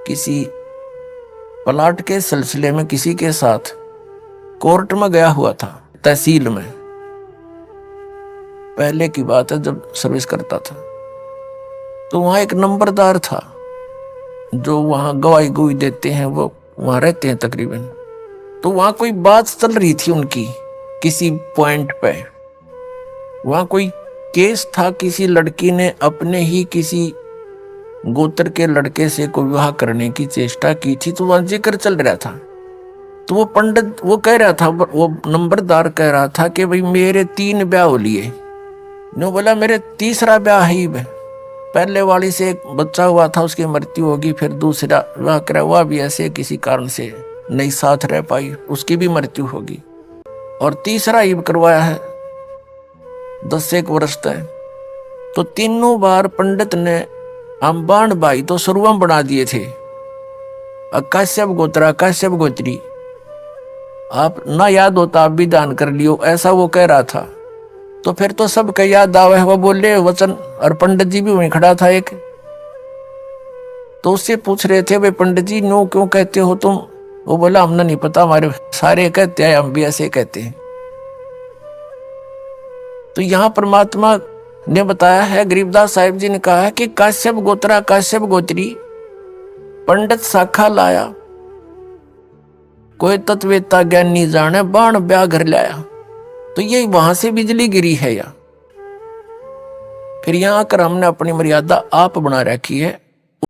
किसी प्लाट के सिलसिले में किसी के साथ कोर्ट में गया हुआ था, तहसील में। पहले की बात है जब सर्विस करता था। तो वहां एक नंबरदार था जो वहां गवाही गुई देते हैं, वो वहां रहते हैं तकरीबन। तो वहां कोई बात चल रही थी उनकी किसी पॉइंट पे। वहां कोई केस था, किसी लड़की ने अपने ही किसी गोत्र के लड़के से कोई विवाह करने की चेष्टा की थी। तो वहां जिक्र चल रहा था। तो वो पंडित वो कह रहा था, वो नंबरदार कह रहा था कि भाई मेरे 3 ब्याह हो लिए। नो बोला मेरे तीसरा ब्याह ही है। पहले वाली से एक बच्चा हुआ था, उसकी मृत्यु होगी, फिर दूसरा विवाह करा हुआ भी ऐसे किसी कारण से नहीं साथ रह पाई, उसकी भी मृत्यु होगी। और तीसरा ही करवाया है 10 वर्ष तक। तो तीनों बार पंडित ने अंबान भाई तो सर्वम बना दिए थे, कश्यप गोत्रा कश्यप गोत्री, आप ना याद होता आप भी दान कर लियो, ऐसा वो कह रहा था। तो फिर तो सब का याद आवे, वो बोले वचन। और पंडित जी भी वहीं खड़ा था एक। तो उससे पूछ रहे थे, भाई पंडित जी नो क्यों कहते हो तुम? वो बोला हमने नहीं पता, हमारे सारे कहते हैं, हम भी ऐसे कहते हैं। तो यहां परमात्मा ने बताया है, गरीबदास साहिब जी ने कहा है कि काश्यप गोत्रा काश्यप गोत्री, पंडित शाखा लाया, कोई तत्वेता ज्ञानी जाने, बाण ब्याह घर लाया। तो ये वहां से बिजली गिरी है या फिर यहां आकर हमने अपनी मर्यादा आप बना रखी है।